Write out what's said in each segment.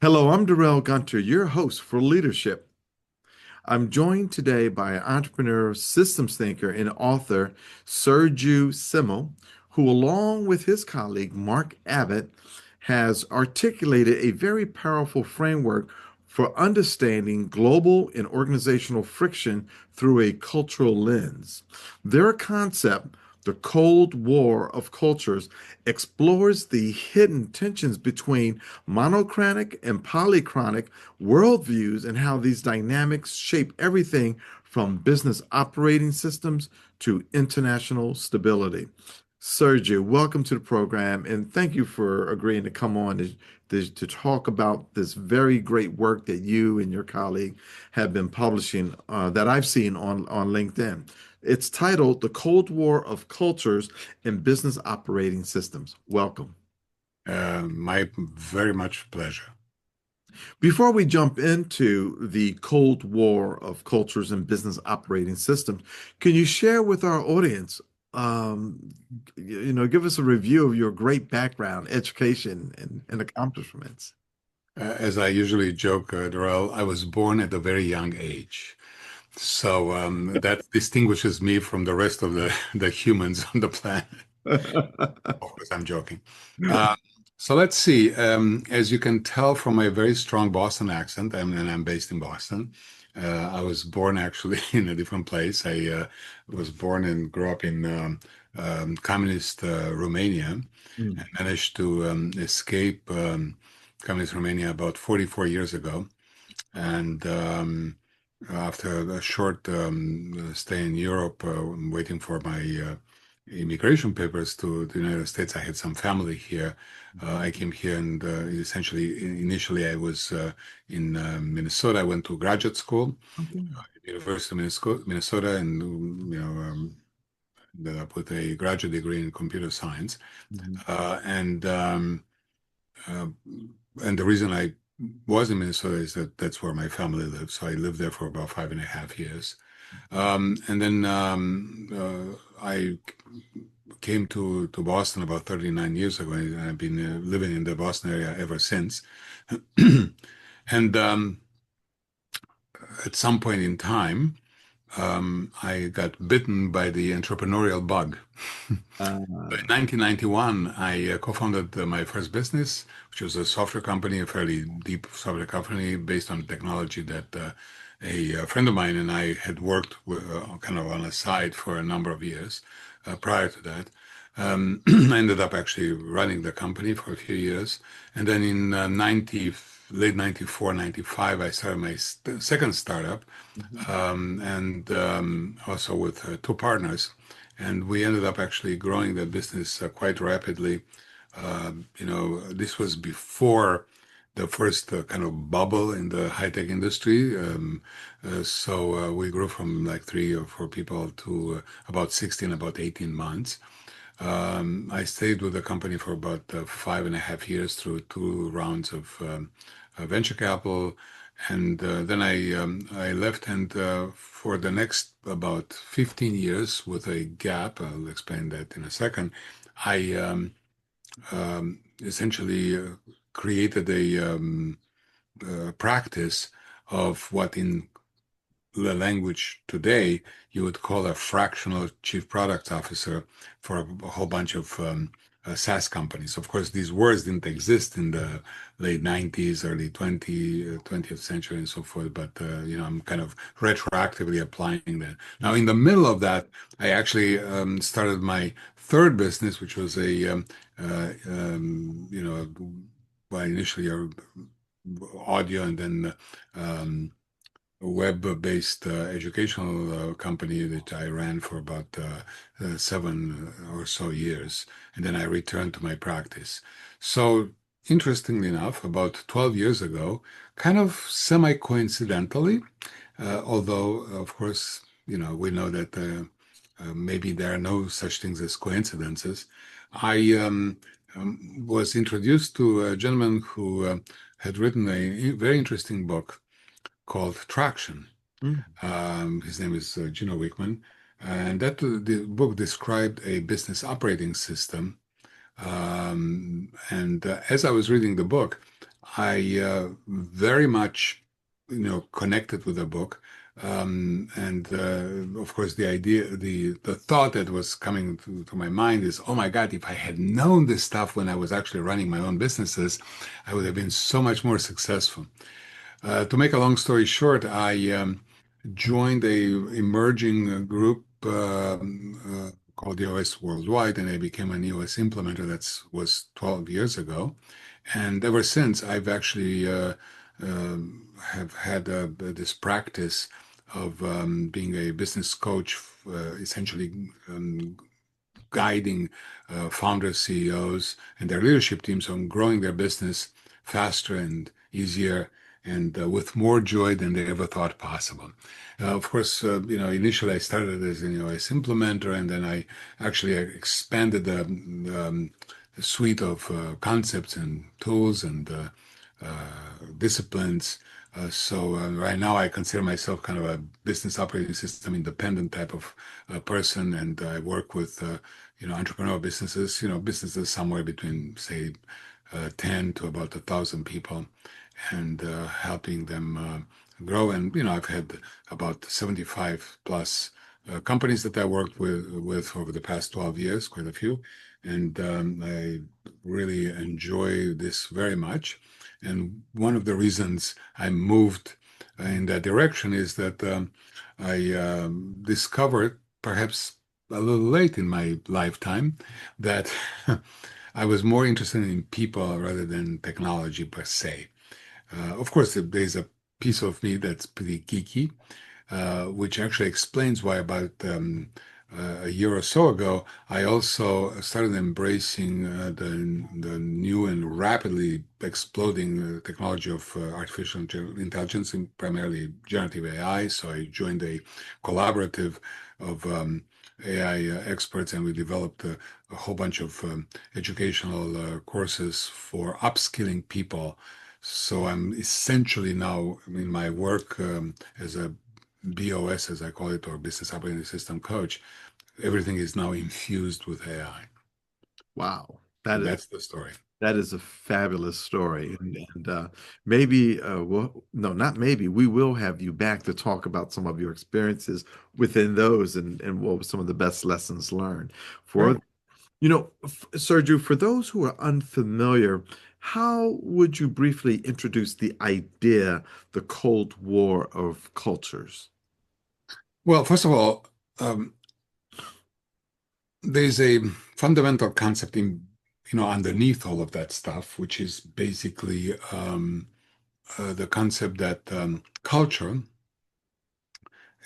Hello, I'm Darrell Gunter, your host for Leadership. I'm joined today by entrepreneur, systems thinker, and author Sergiu Simmel, who, along with his colleague Mark Abbott, has articulated a very powerful framework for understanding global and organizational friction through a cultural lens. Their concept, the Cold War of Cultures, explores the hidden tensions between monochronic and polychronic worldviews and how these dynamics shape everything from business operating systems to international stability. Sergio, welcome to the program, and thank you for agreeing to come on to talk about this very great work that you and your colleague have been publishing that I've seen on LinkedIn. It's titled The Cold War of Cultures and Business Operating Systems. Welcome. My very much pleasure. Before we jump into the Cold War of cultures and business operating systems, can you share with our audience, give us a review of your great background, education, and accomplishments? As I usually joke, Darrell, I was born at a very young age. So that distinguishes me from the rest of the humans on the planet. Of course, I'm joking. Uh, so let's see. As you can tell from my very strong Boston accent, and I'm based in Boston. I was born actually in a different place. I was born and grew up in communist Romania Mm. and managed to escape communist Romania about 44 years ago. And after a short stay in Europe, waiting for my immigration papers to the United States, I had some family here. I came here and essentially, initially, I was in Minnesota. I went to graduate school, Okay. University of Minnesota, and ended up with a graduate degree in computer science. Mhm. Uh, and um, uh, and the reason I was in Minnesota is that that's where my family lives. So I lived there for about 5.5 years. And then I came to Boston about 39 years ago, and I've been living in the Boston area ever since. And at some point in time, I got bitten by the entrepreneurial bug. In Uh, 1991, I co-founded my first business, which was a software company, a fairly deep software company based on technology that a friend of mine and I had worked with, kind of on the side for a number of years prior to that. I ended up actually running the company for a few years. And then in late 94, 95, I started my second startup, and also with two partners. And we ended up actually growing the business quite rapidly. This was before the first kind of bubble in the high-tech industry. So we grew from like 3 or 4 people to about 60 in about 18 months. I stayed with the company for about 5.5 years through two rounds of venture capital, and then I left, and for the next about 15 years, with a gap, I'll explain that in a second. I essentially created a practice of what in the language today you would call a fractional chief product officer for a whole bunch of SaaS companies. Of course, these words didn't exist in the late 90s, early 20th century and so forth, but I'm kind of retroactively applying that. Now, in the middle of that, I actually started my third business, which was a, well, initially audio and then web-based educational company that I ran for about 7 or so years, and then I returned to my practice. So, interestingly enough, about 12 years ago, kind of semi-coincidentally, although of course, we know that maybe there are no such things as coincidences. I was introduced to a gentleman who had written a very interesting book called Traction. mm, His name is Gino Wickman, and the book described a business operating system. And as I was reading the book, I very much, connected with the book. And of course, the idea, the thought that was coming to my mind is, oh my God, if I had known this stuff when I was actually running my own businesses, I would have been so much more successful. To make a long story short, I joined a emerging group called EOS Worldwide, and I became an EOS implementer. That was 12 years ago, and ever since, I've actually have had this practice of being a business coach, essentially guiding founders, CEOs, and their leadership teams on growing their business faster and easier and with more joy than they ever thought possible. Of course, initially I started as an iOS implementer, and then I actually expanded the suite of concepts and tools and disciplines. So right now I consider myself kind of a business operating system independent type of person, and I work with entrepreneurial businesses, businesses somewhere between say 10 to about 1,000 people, and helping them grow. And I've had about 75 plus companies that I worked with over the past 12 years, quite a few, and I really enjoy this very much. And one of the reasons I moved in that direction is that I discovered, perhaps a little late in my lifetime, that I was more interested in people rather than technology per se. Of course, there's a piece of me that's pretty geeky, which actually explains why about a year or so ago, I also started embracing the new and rapidly exploding technology of artificial intelligence, and primarily generative AI. So I joined a collaborative of AI experts, and we developed a whole bunch of educational courses for upskilling people. So I'm essentially now in my work as a BOS, as I call it, or business operating system coach, everything is now infused with AI. Wow, And that's the story. that is a fabulous story, and maybe no, not maybe, we will have you back to talk about some of your experiences within those, and what were some of the best lessons learned. For Sure. Sergio, for those who are unfamiliar, how would you briefly introduce the idea, the Cold War of cultures? Well, first of all, um, there's a fundamental concept underneath all of that stuff, which is basically the concept that culture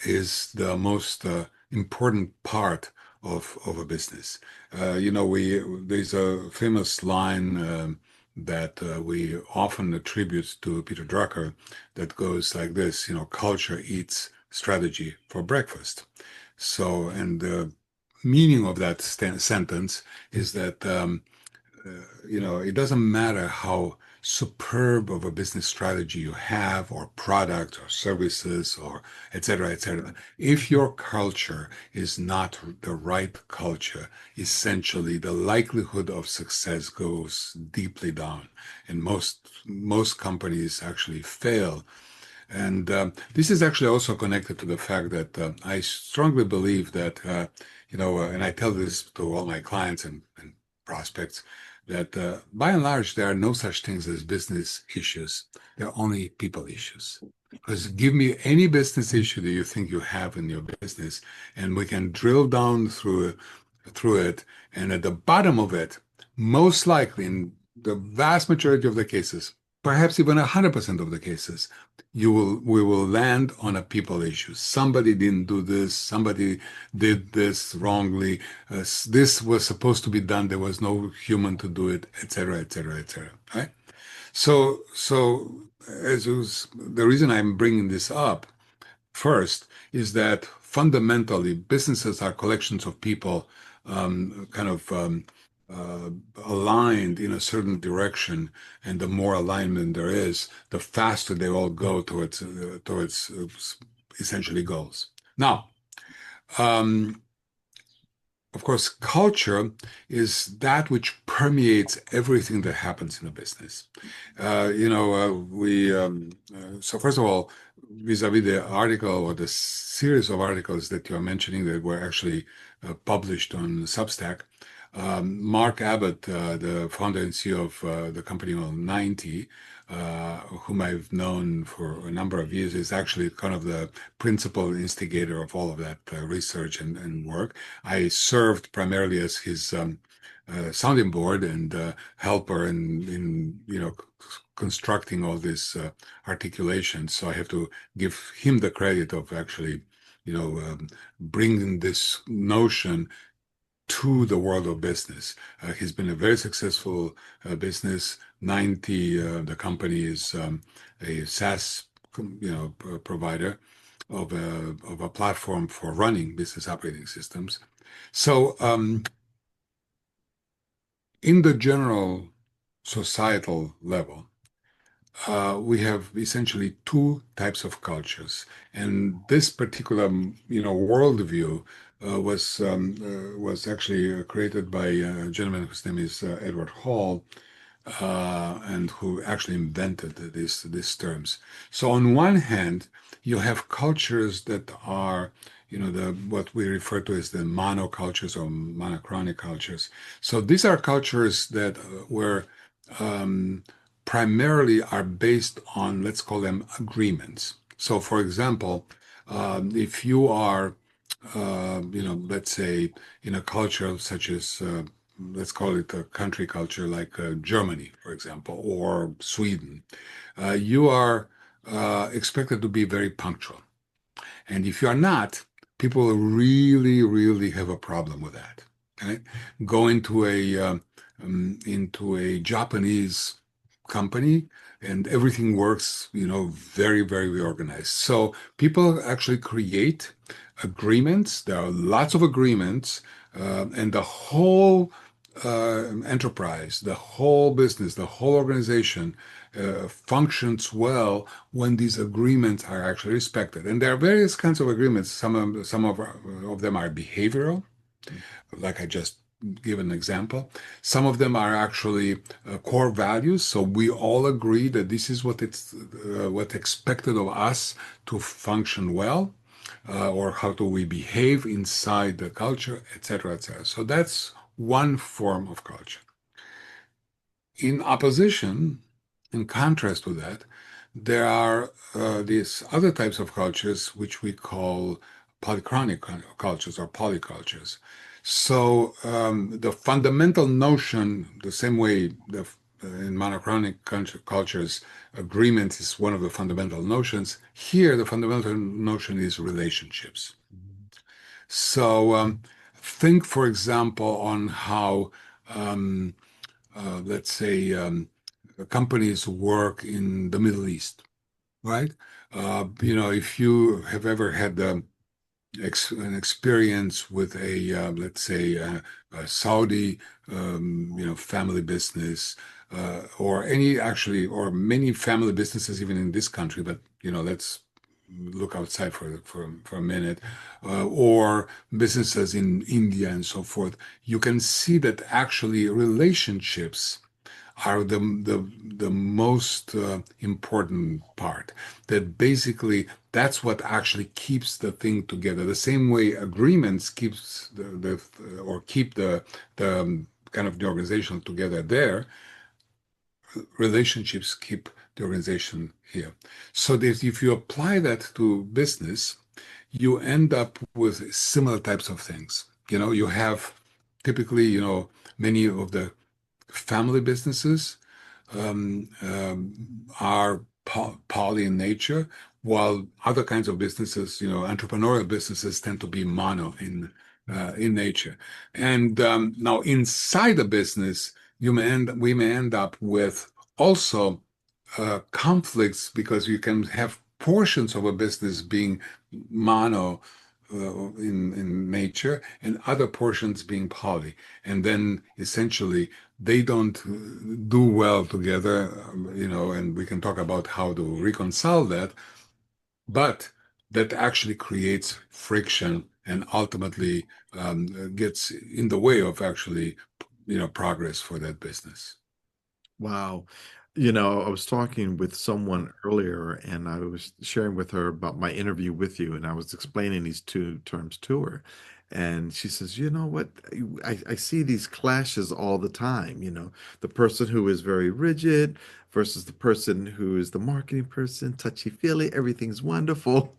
is the most important part of a business. We there's a famous line that we often attribute to Peter Drucker that goes like this, culture eats strategy for breakfast. So, and the meaning of that sentence is that it doesn't matter how superb of a business strategy you have, or product, or services, or et cetera, et cetera. If your culture is not the right culture, essentially the likelihood of success goes deeply down. And most companies actually fail. And this is actually also connected to the fact that I strongly believe that, and I tell this to all my clients and prospects, that by and large, there are no such things as business issues. There are only people issues. Because give me any business issue that you think you have in your business, and we can drill down through it. And at the bottom of it, most likely, in the vast majority of the cases, perhaps even 100% of the cases, we will land on a people issue. Somebody didn't do this. Somebody did this wrongly. This was supposed to be done. There was no human to do it, etc., etc., etc. Right? So as was, the reason I'm bringing this up first is that fundamentally businesses are collections of people kind of uh, aligned in a certain direction, and the more alignment there is, the faster they all go towards essentially goals. Now, um, of course, culture is that which permeates everything that happens in a business. So first of all, vis-a-vis the article or the series of articles that you're mentioning that were actually published on Substack, Mark Abbott, the founder and CEO of the company on 90, whom I've known for a number of years, is actually kind of the principal instigator of all of that research and work. I served primarily as his sounding board and helper in constructing all this articulation. So I have to give him the credit of actually bringing this notion to the world of business. He's been a very successful business. 90, the company is a SaaS, provider of a platform for running business operating systems. So, in the general societal level, we have essentially two types of cultures, and this particular, worldview was actually created by a gentleman whose name is Edward Hall, and who actually invented these terms. So on one hand, you have cultures that are, the what we refer to as the monocultures or monochronic cultures. So these are cultures that were um, primarily are based on, let's call them agreements. So, for example, if you are, let's say in a culture such as, let's call it a country culture like Germany, for example, or Sweden, you are expected to be very punctual. And if you are not, people really, really have a problem with that. Okay? Go into a Japanese company, and everything works, very, very organized. So people actually create agreements. There are lots of agreements, and the whole enterprise, the whole business, the whole organization functions well when these agreements are actually respected. And there are various kinds of agreements. Some of them are behavioral, like I just give an example. Some of them are actually core values. So we all agree that this is what's expected of us to function well, or how do we behave inside the culture, etc., etc. So that's one form of culture. In opposition, in contrast to that, there are these other types of cultures which we call polychronic cultures or polycultures. So the fundamental notion, the same way in monochronic cultures, agreement is one of the fundamental notions. Here, the fundamental notion is relationships. So think, for example, on how, um, let's say, companies work in the Middle East, right? If you have ever had an experience with let's say, a Saudi, family business, or or many family businesses, even in this country, but, let's look outside for a minute, or businesses in India and so forth, you can see that actually relationships are the most important part. That basically that's what actually keeps the thing together. The same way agreements keeps or keep the kind of the organization together there, relationships keep the organization here. So that if you apply that to business, you end up with similar types of things. You have typically, many of the family businesses are poly in nature, while other kinds of businesses, entrepreneurial businesses, tend to be mono in nature. And now inside the business, we may end up with also conflicts, because you can have portions of a business being mono in nature, and other portions being poly, and then essentially they don't do well together, and we can talk about how to reconcile that, but that actually creates friction and ultimately gets in the way of actually, progress for that business. Wow. I was talking with someone earlier and I was sharing with her about my interview with you, and I was explaining these two terms to her. And she says, you know what? I see these clashes all the time, the person who is very rigid versus the person who is the marketing person, touchy-feely, everything's wonderful.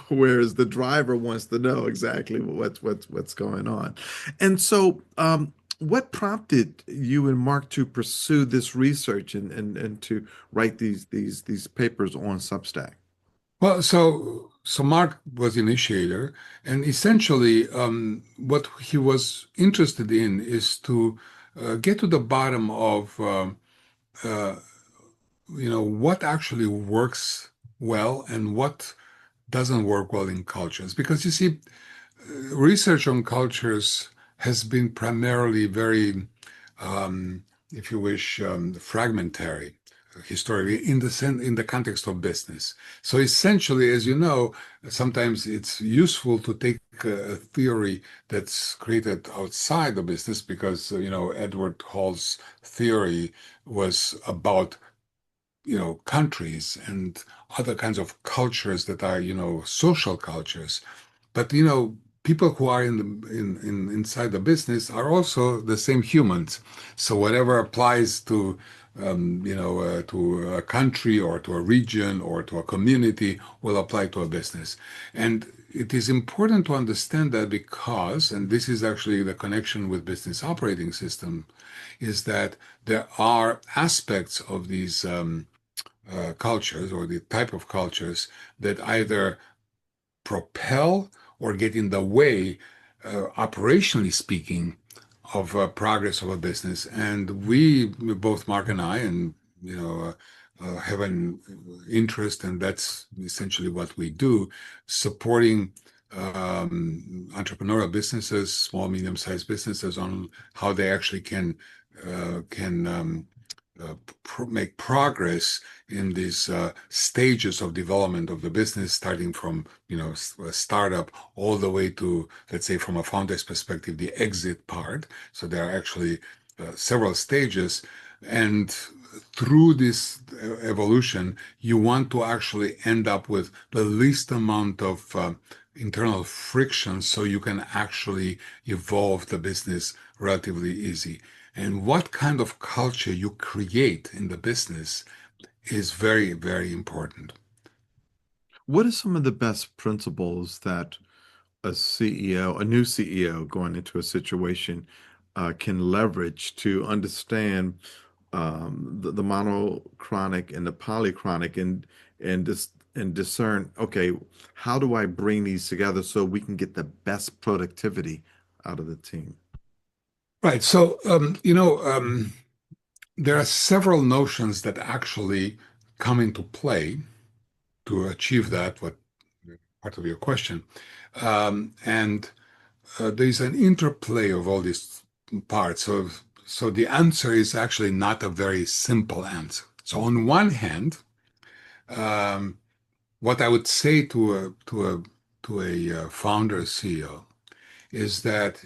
Whereas the driver wants to know exactly what's going on. And so, what prompted you and Mark to pursue this research and to write these papers on Substack? Well, so Mark was the initiator, and essentially, what he was interested in is to get to the bottom of uh, what actually works well and what doesn't work well in cultures. Because you see, research on cultures has been primarily very, if you wish, fragmentary historically in the context of business. So essentially, as you know, sometimes it's useful to take a theory that's created outside the business because Edward Hall's theory was about countries and other kinds of cultures that are social cultures. But people who are inside the business are also the same humans. So whatever applies to a country or to a region or to a community will apply to a business. And it is important to understand that because, and this is actually the connection with business operating system, is that there are aspects of these cultures or the type of cultures that either propel or get in the way, operationally speaking, of progress of a business. And both Mark and I, and have an interest, and that's essentially what we do, supporting entrepreneurial businesses, small, medium-sized businesses, on how they actually can make progress in these stages of development of the business, starting from a startup all the way to, let's say, from a founder's perspective, the exit part. So there are actually several stages, and through this evolution, you want to actually end up with the least amount of internal friction, so you can actually evolve the business relatively easy. And what kind of culture you create in the business is very, very important. What are some of the best principles that a CEO, a new CEO going into a situation, can leverage to understand the monochronic and the polychronic and discern, okay, how do I bring these together so we can get the best productivity out of the team? Right. So, there are several notions that actually come into play to achieve that, what part of your question. And there's an interplay of all these parts. So the answer is actually not a very simple answer. So on one hand, um, what I would say to a founder CEO is that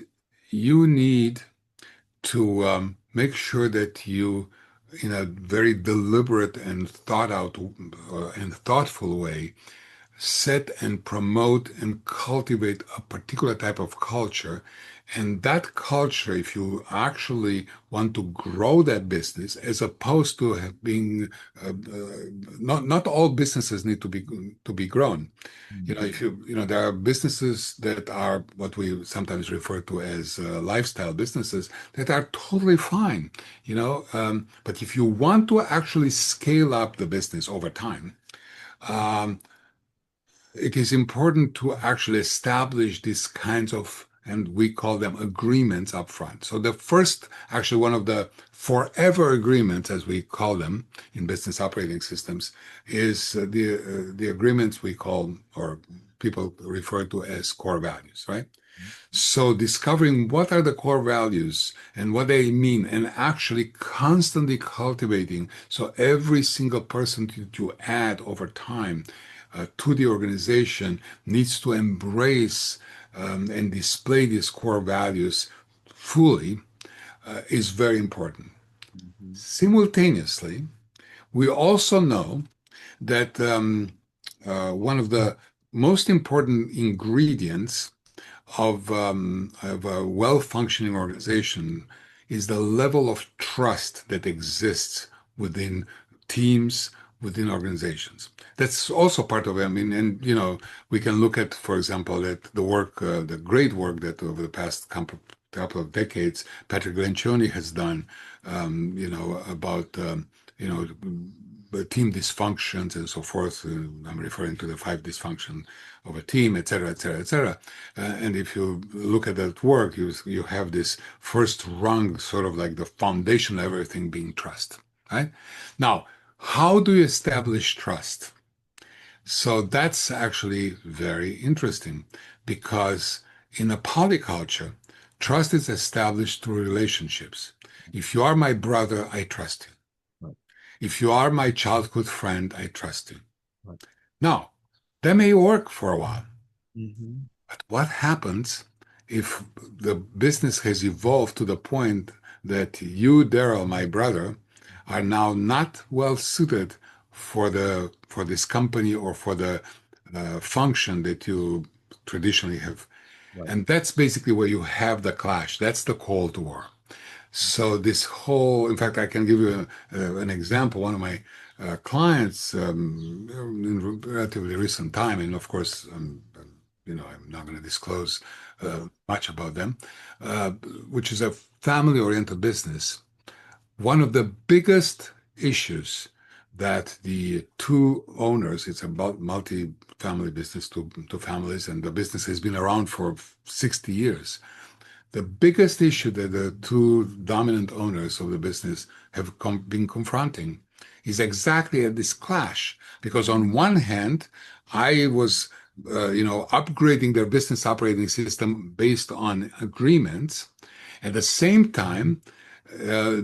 you need to make sure that you, in a very deliberate and thought out and thoughtful way, set and promote and cultivate a particular type of culture. And that culture, if you actually want to grow that business, as opposed to being, not all businesses need to be grown. If there are businesses that are what we sometimes refer to as lifestyle businesses that are totally fine. But if you want to actually scale up the business over time, um, it is important to actually establish these kinds of, and we call them agreements up front. So the first, actually one of the forever agreements, as we call them in business operating systems, is the agreements we call, or people refer to as core values, right? So discovering what are the core values and what they mean, and actually constantly cultivating. So every single person that you add over time to the organization needs to embrace and display these core values fully is very important. Mhm. Simultaneously, we also know that one of the most important ingredients of a well-functioning organization is the level of trust that exists within teams, within organizations. That's also part of it. I mean, and we can look at, for example, at the work, the great work that over the past couple of decades, Patrick Lencioni has done, about team dysfunctions and so forth. I'm referring to the five dysfunction of a team, et cetera, et cetera, et cetera. And if you look at that work, you have this first rung, sort of like the foundation of everything being trust, right? Now, how do you establish trust? So that's actually very interesting because in a polyculture, trust is established through relationships. If you are my brother, I trust you. Right, If you are my childhood friend, I trust you. right. Now, that may work for a while. Mhm. But what happens if the business has evolved to the point that you, Darrell, my brother, are now not well suited for this company or for the function that you traditionally have? Right. And that's basically where you have the clash. That's the Cold War. So this whole, in fact, I can give you an example. One of my clients in relatively recent time, and of course, I'm not going to disclose Right. much about them, uh, which is a family-oriented business. One of the biggest issues that the two owners, it's about multi-family business, two families, and the business has been around for 60 years. The biggest issue that the two dominant owners of the business have been confronting is exactly at this clash. Because on one hand, I was, upgrading their business operating system based on agreements. At the same time,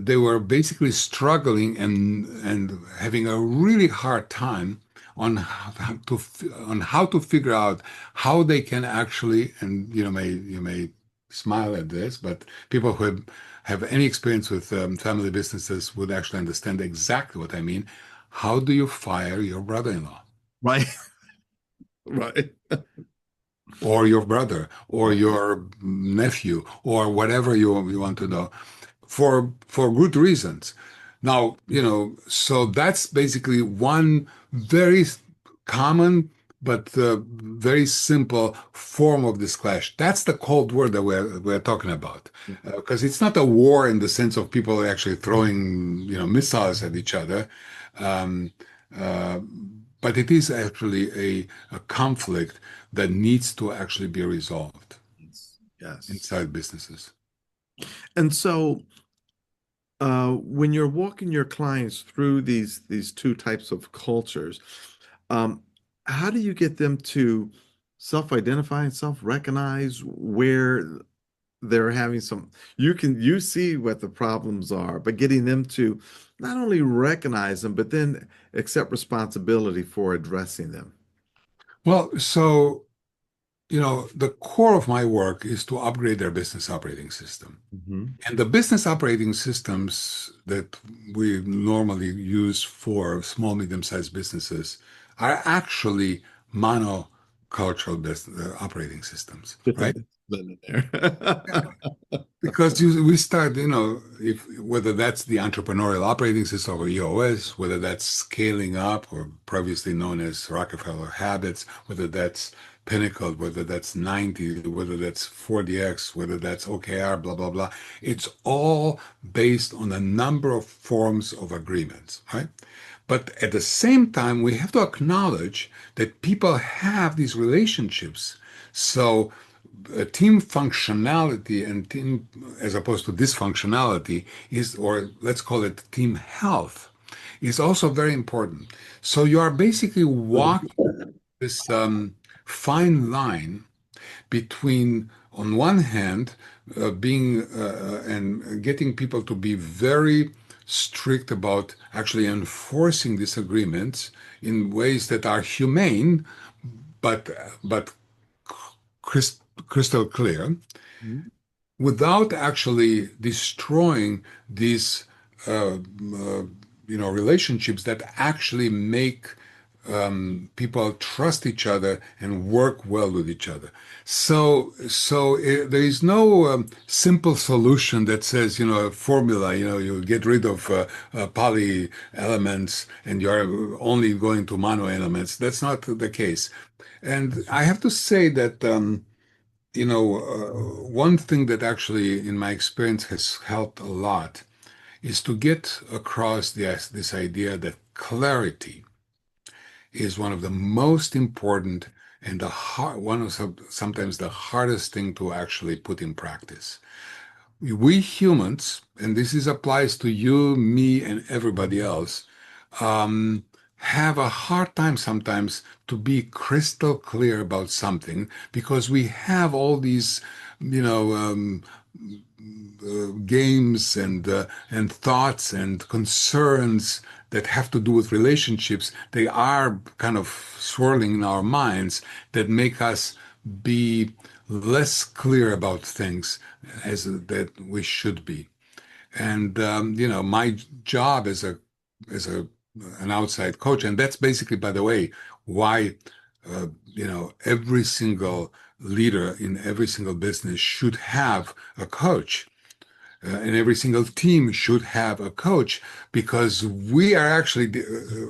they were basically struggling and having a really hard time on how to figure out how they can actually, and you may smile at this, but people who have any experience with family businesses would actually understand exactly what I mean. How do you fire your brother-in-law Right. Right. or your brother or Right. your nephew or whatever you want to know for good reasons? Now, so that's basically one very common but very simple form of this clash. That's the Cold War that we're talking about, because it's not a war in the sense of people actually throwing missiles at each other, um, uh, but it is actually a conflict that needs to actually be resolved Yes. Yes. inside businesses. And so, when you're walking your clients through these two types of cultures, um, how do you get them to self-identify and self-recognize where they're having some, you see what the problems are, but getting them to not only recognize them, but then accept responsibility for addressing them. Well, so the core of my work is to upgrade their business operating system. Hmm. And the business operating systems that we normally use for small, medium-sized businesses are actually monocultural business, operating systems, Get the right? discipline in there. Because we start, if whether that's the entrepreneurial operating system or EOS, whether that's scaling up or previously known as Rockefeller Habits, whether that's Pinnacle, whether that's 90, whether that's 4DX, whether that's OKR, blah, blah, blah. It's all based on a number of forms of agreements, right? But at the same time, we have to acknowledge that people have these relationships. So team functionality and team, as opposed to dysfunctionality, is, or let's call it team health, is also very important. So you are basically walking this fine line between, on one hand, being and getting people to be very strict about actually enforcing these agreements in ways that are humane, but crisp crystal clear Mhm. without actually destroying these uh, uh, relationships that actually make people trust each other and work well with each other. So there is no simple solution that says, a formula, you get rid of poly elements and you're only going to mono elements. That's not the case. And I have to say that, one thing that actually, in my experience, has helped a lot is to get across this idea that clarity is one of the most important and one of sometimes the hardest thing to actually put in practice. We humans, and this is applies to you, me, and everybody else, um, have a hard time sometimes to be crystal clear about something because we have all these, you know, um, games and thoughts and concerns that have to do with relationships. They are kind of swirling in our minds that make us be less clear about things as that we should be. And my job as an outside coach, and that's basically, by the way, why every single leader in every single business should have a coach and every single team should have a coach because we are actually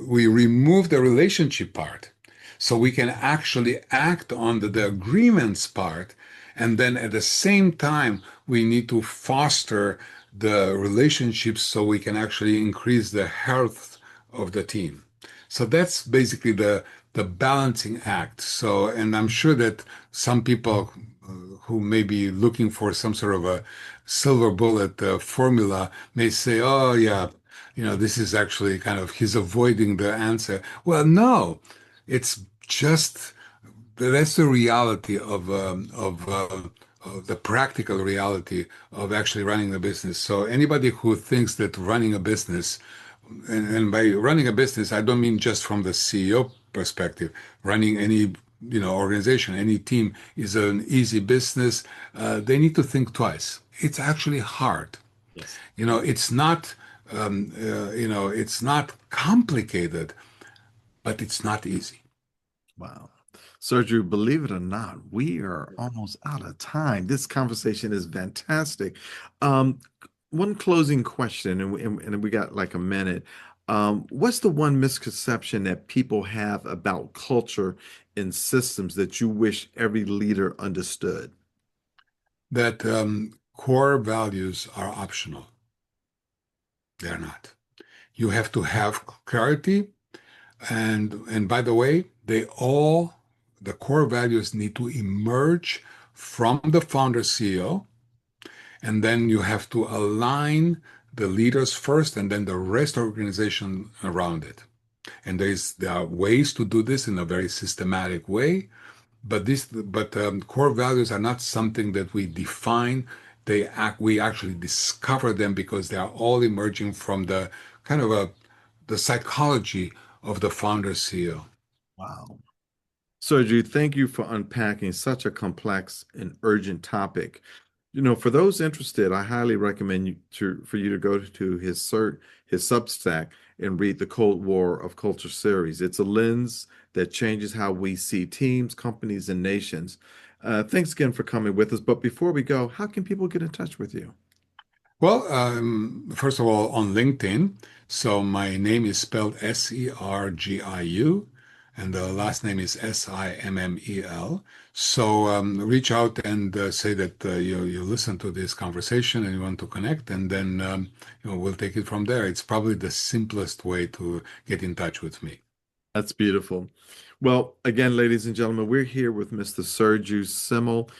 we remove the relationship part so we can actually act on the agreements part, and then at the same time we need to foster the relationships so we can actually increase the health of the team. So that's basically the balancing act. So, and I'm sure that some people who may be looking for some sort of a silver bullet formula may say, "Oh, yeah, this is actually kind of he's avoiding the answer." Well, no, it's just that's the reality of the practical reality of actually running a business. So anybody who thinks that running a business and by running a business, I don't mean just from the CEO perspective. Running any organization, any team is an easy business. They need to think twice. It's actually hard. Yes. It's not it's not complicated, but it's not easy. Wow. Sergiu, believe it or not, we are almost out of time. This conversation is fantastic. Um, One closing question, and we got like a minute. What's the one misconception that people have about culture and systems that you wish every leader understood? That core values are optional. They're not. You have to have clarity. And by the way, the core values need to emerge from the founder CEO, and then you have to align the leaders first, and then the rest of the organization around it. And there are ways to do this in a very systematic way, but core values are not something that we define. We actually discover them because they are all emerging from the kind of the psychology of the founder CEO. Wow. Sergey, thank you for unpacking such a complex and urgent topic. For those interested, I highly recommend for you to go to his Substack and read the Cold War of Culture series. It's a lens that changes how we see teams, companies, and nations. Thanks again for coming with us. But before we go, how can people get in touch with you? Well, first of all, on LinkedIn. So my name is spelled Sergiu, and the last name is Simmel. So reach out and say that you listen to this conversation and you want to connect, and then we'll take it from there. It's probably the simplest way to get in touch with me. That's beautiful. Well, again, ladies and gentlemen, we're here with Mr. Sergiu Simmel,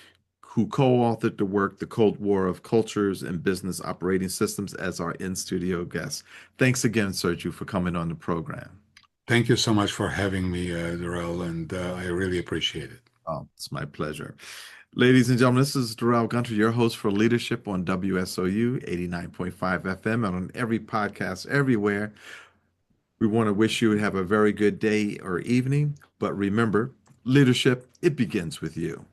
who co-authored the work The Cold War of Cultures and Business Operating Systems as our in-studio guest. Thanks again, Sergiu, for coming on the program. Thank you so much for having me, Darrell, and I really appreciate it. Oh, it's my pleasure. Ladies and gentlemen, this is Darrell Gunter, your host for Leadership on WSOU 89.5 FM and on every podcast everywhere. We want to wish you have a very good day or evening, but remember, leadership, it begins with you.